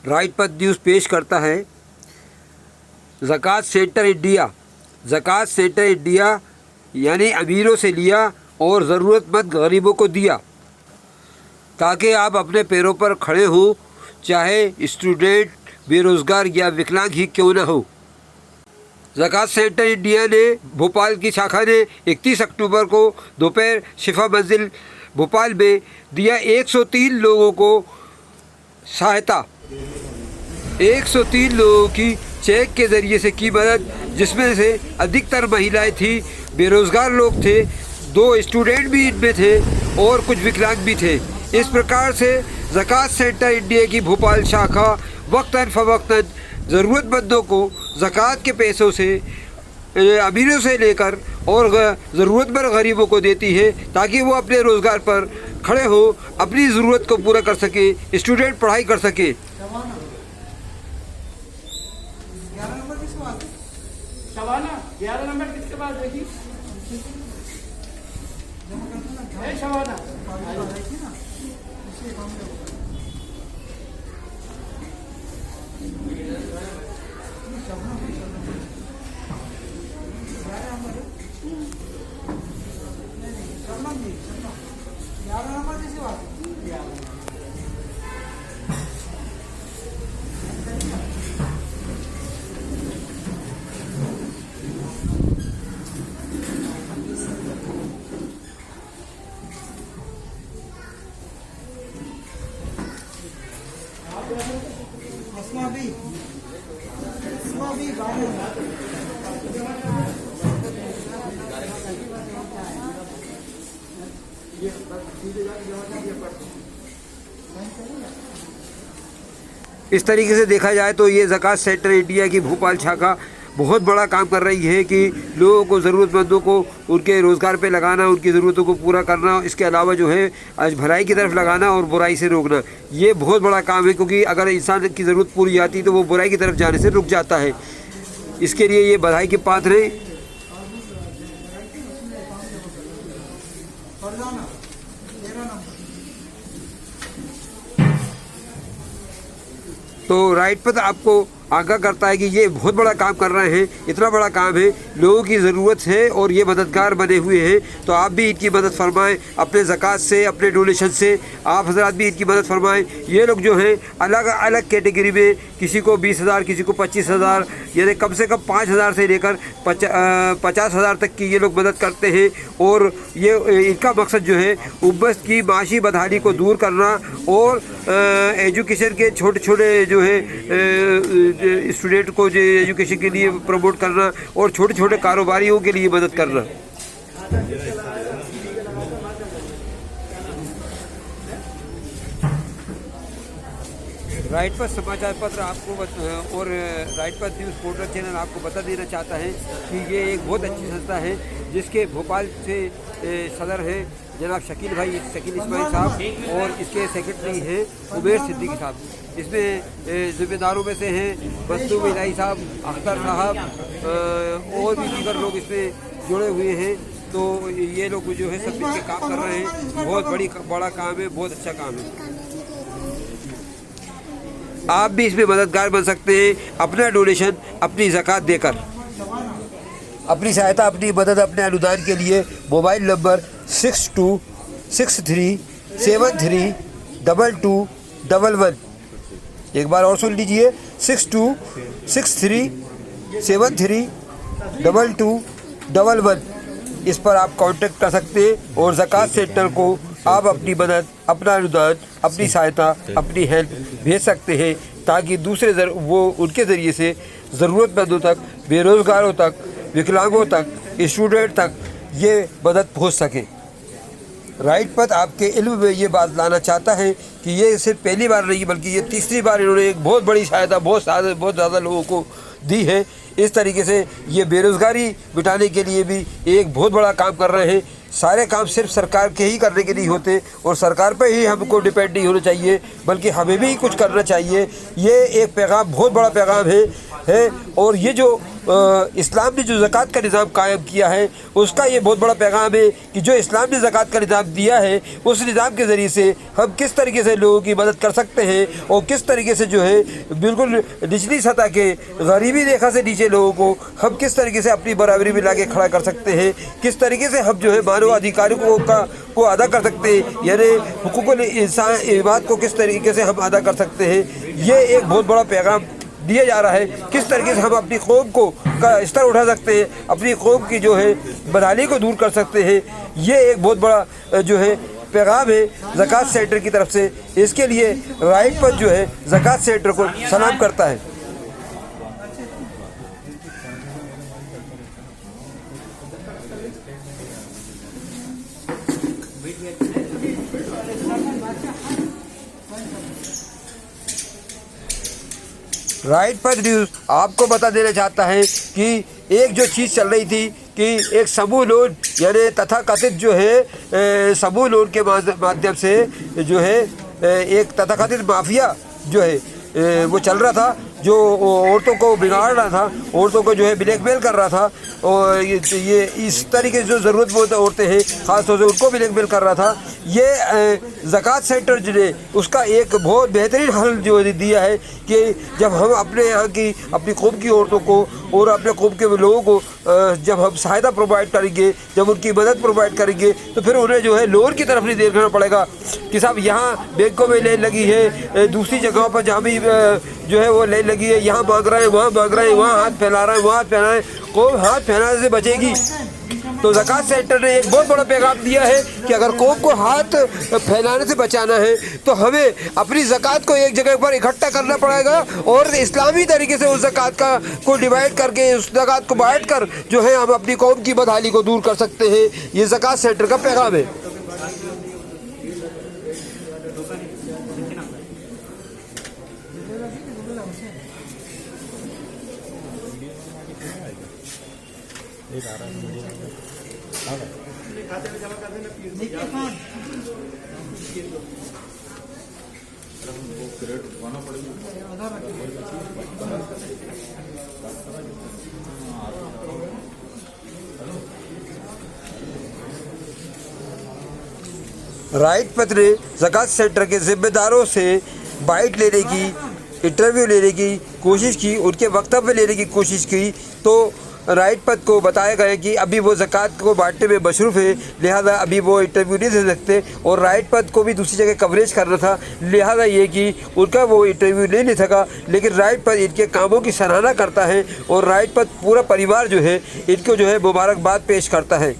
Rajpath news पेश करता है ज़कात सेंटर इंडिया। ज़कात सेंटर इंडिया यानी अमीरों से लिया और ज़रूरतमंद गरीबों को दिया, ताकि आप अपने पैरों पर खड़े हों, चाहे स्टूडेंट, बेरोज़गार या विकलांग ही क्यों न हो। ज़कात सेंटर इंडिया ने भोपाल की शाखा ने 31 अक्टूबर को दोपहर शिफा मंजिल भोपाल में दिया 103 लोगों को सहायता। 103 लोगों की चेक के ज़रिए से की मदद, जिसमें से अधिकतर महिलाएं थी, बेरोज़गार लोग थे, 2 स्टूडेंट भी इनमें थे और कुछ विकलांग भी थे। इस प्रकार से ज़कात सेंटर इंडिया की भोपाल शाखा वक्तन फ़वक्तन ज़रूरतमंदों को ज़कात के पैसों से अमीरों से लेकर और ज़रूरतमंद गरीबों को देती है, ताकि वो अपने रोज़गार पर खड़े हो, अपनी ज़रूरत को पूरा कर सके, स्टूडेंट पढ़ाई कर सके। शबाना 11 नंबर किसके पास देखी? शबाना इस तरीके से देखा जाए तो ये ज़कात सेंटर इंडिया की भोपाल शाखा बहुत बड़ा काम कर रही है कि लोगों को, ज़रूरतमंदों को उनके रोज़गार पे लगाना, उनकी ज़रूरतों को पूरा करना, इसके अलावा जो है आज भलाई की तरफ लगाना और बुराई से रोकना। ये बहुत बड़ा काम है, क्योंकि अगर इंसान की ज़रूरत पूरी आती तो वो बुराई की तरफ जाने से रुक जाता है। इसके लिए ये बधाई के पात्र हैं। तो राजपथ आपको आगाह करता है कि ये बहुत बड़ा काम कर रहे हैं। इतना बड़ा काम है, लोगों की ज़रूरत है और ये मददगार बने हुए हैं। तो आप भी इनकी मदद फरमाएं, अपने ज़कात से, अपने डोनेशन से आप हज़रात भी इनकी मदद फरमाएं। ये लोग जो हैं अलग अलग कैटेगरी में, किसी को 20,000, किसी को 25,000, यानी कम से कम 5,000 से लेकर 50,000 तक की ये लोग मदद करते हैं। और ये इनका मकसद जो है उम्मत की माशी बदहाली को दूर करना और एजुकेशन के छोटे छोटे जो है स्टूडेंट को जो एजुकेशन के लिए प्रमोट करना और छोटे छोटे कारोबारियों के लिए मदद करना। राजपथ समाचार पत्र आपको और राजपथ न्यूज़ पोर्टल चैनल आपको बता देना चाहता है कि ये एक बहुत अच्छी संस्था है, जिसके भोपाल से सदर हैं जनाब शकील इस्माइल साहब और इसके सेक्रेटरी हैं उमेर सिद्दीकी साहब। इसमें ज़िम्मेदारों में से हैं मस्तूम इलाही साहब, अख्तर साहब और भी दीगर लोग इसमें जुड़े हुए हैं। तो ये लोग जो है सब मिलकर काम कर रहे हैं। बहुत बड़ा काम है, बहुत अच्छा काम है। आप भी इसमें मददगार बन सकते हैं, अपना डोनेशन, अपनी ज़कात देकर। अपनी सहायता, अपनी मदद, अपने अनुदान के लिए मोबाइल नंबर 6263732211। एक बार और सुन लीजिए, 6263732211। इस पर आप कांटेक्ट कर सकते हैं और ज़कात सेंटर को आप अपनी मदद, अपना अनुदान, अपनी सहायता, अपनी हेल्प भेज सकते हैं, ताकि दूसरे वो उनके ज़रिए से ज़रूरतमंदों तक, बेरोज़गारों तक, विकलांगों तक, स्टूडेंट तक ये मदद पहुंच सके। राजपथ आपके इल्म में ये बात लाना चाहता है कि ये सिर्फ पहली बार नहीं, बल्कि ये तीसरी बार इन्होंने एक बहुत बड़ी सहायता बहुत ज़्यादा लोगों को दी है। इस तरीके से ये बेरोज़गारी मिटाने के लिए भी एक बहुत बड़ा काम कर रहे हैं। सारे काम सिर्फ सरकार के ही करने के नहीं होते और सरकार पर ही हमको डिपेंड नहीं होना चाहिए, बल्कि हमें भी कुछ करना चाहिए। ये एक पैगाम, बहुत बड़ा पैगाम है। और ये जो इस्लाम ने जो ज़कात का निज़ाम कायम किया है उसका ये बहुत बड़ा पैगाम है कि जो इस्लाम ने ज़कात का निज़ाम दिया है उस निज़ाम के ज़रिए से हम किस तरीके से लोगों की मदद कर सकते हैं और किस तरीके से जो है बिल्कुल निचली सतह के गरीबी रेखा से नीचे लोगों को हम किस तरीके से अपनी बराबरी में लाके खड़ा कर सकते हैं, किस तरीके से हम जो है मानव अधिकारों को अदा कर सकते हैं, यानी हुकूकुल इंसान बात को किस तरीके से हम अदा कर सकते हैं। ये एक बहुत बड़ा पैगाम दिया जा रहा है किस तरीके से हम अपनी कौम को का स्तर उठा सकते हैं, अपनी कौम की जो है बदहाली को दूर कर सकते हैं। ये एक बहुत बड़ा जो है पैगाम है ज़कात सेंटर की तरफ से। इसके लिए राइट पर जो है ज़कात सेंटर को सलाम करता है। राइट पर न्यूज़ आपको बता देना चाहता है कि एक जो चीज़ चल रही थी कि एक समूह लोन यानी तथाकथित जो है समूह लोन के माध्यम से जो है एक तथाकथित माफिया जो है वो चल रहा था, जो औरतों को बिगाड़ रहा था, औरतों को जो है ब्लैकमेल कर रहा था। और ये इस तरीके से जो ज़रूरतमंद औरतें हैं ख़ास तौर से उनको ब्लैकमेल कर रहा था। ये ज़कात सेंटर जो है उसका एक बहुत बेहतरीन हल जो दिया है कि जब हम अपने यहाँ की अपनी कौम की औरतों को और अपने कौम के लोगों को जब हम सहायता प्रोवाइड करेंगे, जब उनकी मदद प्रोवाइड करेंगे तो फिर उन्हें जो है लोन की तरफ नहीं देखना पड़ेगा कि साहब यहाँ बैंकों में लाइन लगी है, दूसरी जगहों पर जहाँ भी जो है वो लाइन लगी है, यहाँ मांग रहा है, वहाँ मांग रहा है, वहाँ हाथ फैला रहा है, वहाँ हाथ फैला रहा है, कौम हाथ फैलाने से बचेगी। तो ज़कात सेंटर ने एक बहुत बड़ा पैगाम दिया है कि अगर कौम को हाथ फैलाने से बचाना है तो हमें अपनी ज़कात को एक जगह पर इकट्ठा करना पड़ेगा और इस्लामी तरीके से उस ज़कात का को डिवाइड करके उस ज़कात को बांट कर जो है हम अपनी कौम की बदहाली को दूर कर सकते हैं। ये ज़कात सेंटर का पैगाम है। राइट पत्र ज़कात सेंटर के ज़िम्मेदारों से बाइट लेने की, इंटरव्यू लेने की कोशिश की, उनके वक्तव्य लेने की कोशिश की तो राइट पद को बताया गया कि अभी वो ज़कात को बांटने में मशरूफ़ है, लिहाजा अभी वो इंटरव्यू नहीं दे सकते। और राइट पद को भी दूसरी जगह कवरेज करना था, लिहाजा ये कि उनका वो इंटरव्यू ले सका। लेकिन राइट पद इनके कामों की सराहना करता है और राइट पद पूरा परिवार जो है इनको जो है मुबारकबाद पेश करता है।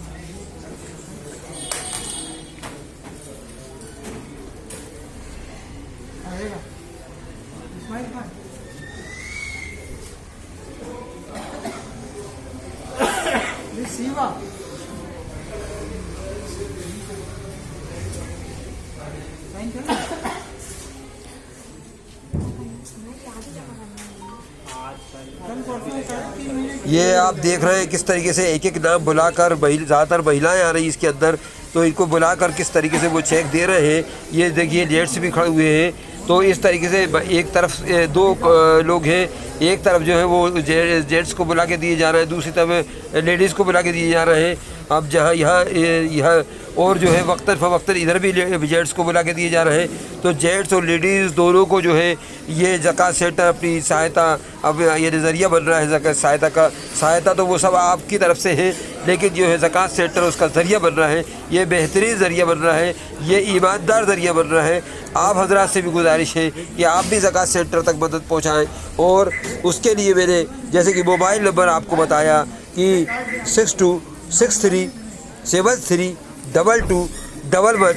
ये आप देख रहे हैं किस तरीके से एक एक नाम बुलाकर ज़्यादातर महिलाएं आ रही इसके अंदर, तो इनको बुलाकर किस तरीके से वो चेक दे रहे हैं। ये देखिए जेंट्स भी खड़े हुए हैं, तो इस तरीके से एक तरफ दो लोग हैं, एक तरफ जो है वो जेंट्स को बुला के दिए जा रहे हैं, दूसरी तरफ लेडीज़ को बुला के दिए जा रहे हैं। अब जहाँ यहाँ और जो है वक्तन फ़वक्तन इधर भी जेंट्स को बुला के दिए जा रहे हैं। तो जेंट्स और लेडीज़ दोनों को जो है ये ज़कात सेंटर अपनी सहायता अब ये नज़रिया बन रहा है ज़कात सहायता का। सहायता तो वो सब आपकी तरफ से है, लेकिन जो है ज़कात सेंटर उसका ज़रिया बन रहा है, ये बेहतरीन ज़रिया बन रहा है, ये ईमानदार ज़रिया बन रहा है। आप हजरात से भी गुजारिश है कि आप भी ज़कात सेंटर तक मदद पहुँचाएँ। और उसके लिए मैंने जैसे कि मोबाइल नंबर आपको बताया कि 6263732211,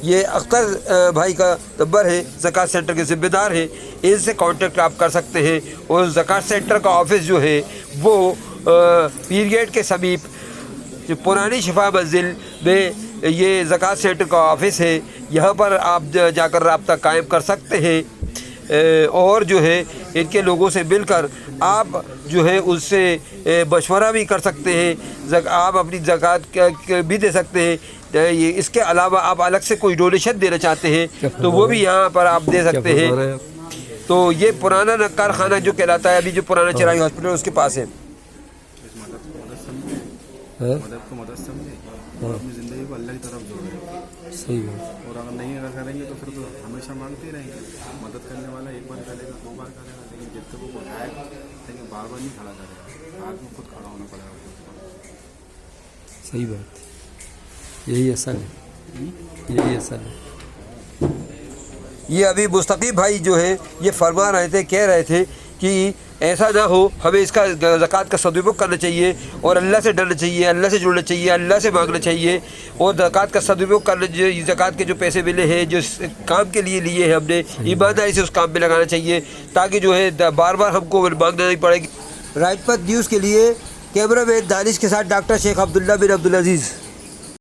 ये अख्तर भाई का नंबर है, ज़कात सेंटर के ज़िम्मेदार हैं, इनसे कांटेक्ट आप कर सकते हैं। और ज़कात सेंटर का ऑफिस जो है वो पीर गेट के समीप जो पुरानी शिफा मंजिल में ये ज़कात सेंटर का ऑफिस है, यहाँ पर आप जाकर रब्ता कायम कर सकते हैं। और जो है इनके लोगों से मिलकर आप जो है उससे मशवरा भी कर सकते हैं, आप अपनी ज़कात भी दे सकते हैं। ये इसके अलावा आप अलग से कोई डोनेशन देना चाहते हैं तो वो भी यहाँ पर आप दे सकते हैं। तो ये पुराना नक्कार खाना जो कहलाता है, अभी जो पुराना चिराई हॉस्पिटल उसके पास है। हाँ। मदद को मदद समझे और अपनी ज़िंदगी को अल्लाह की तरफ जोड़े। सही बात। और अगर नहीं अगर करेंगे तो फिर तो हमेशा मांगते रहेंगे। मदद करने वाला एक बार करेगा, 2 बार करेगा, लेकिन जब तक वो उठाएगा लेकिन बार बार नहीं खड़ा करेगा। बाद में खुद खड़ा होना पड़ेगा। सही बात। यही असल है, यही असल है। ये अभी मुस्तकीब भाई जो है ये फरमा रहे थे, कह रहे थे कि ऐसा ना हो, हमें इसका ज़कात का सदुपयोग करना चाहिए और अल्लाह से डरना चाहिए, अल्लाह से जुड़ना चाहिए, अल्लाह से मांगना चाहिए और ज़कात का सदुपयोग करना। जो ज़कात के जो पैसे मिले हैं, जो काम के लिए लिए हैं हमने, ईमानदारी से उस काम में लगाना चाहिए ताकि जो है बार बार हमको मांगना नहीं पड़ेगी। राइट पर न्यूज़ के लिए कैमरा मैन दानिश के साथ डॉक्टर शेख अब्दुल्ला बिन अब्दुल अजीज़।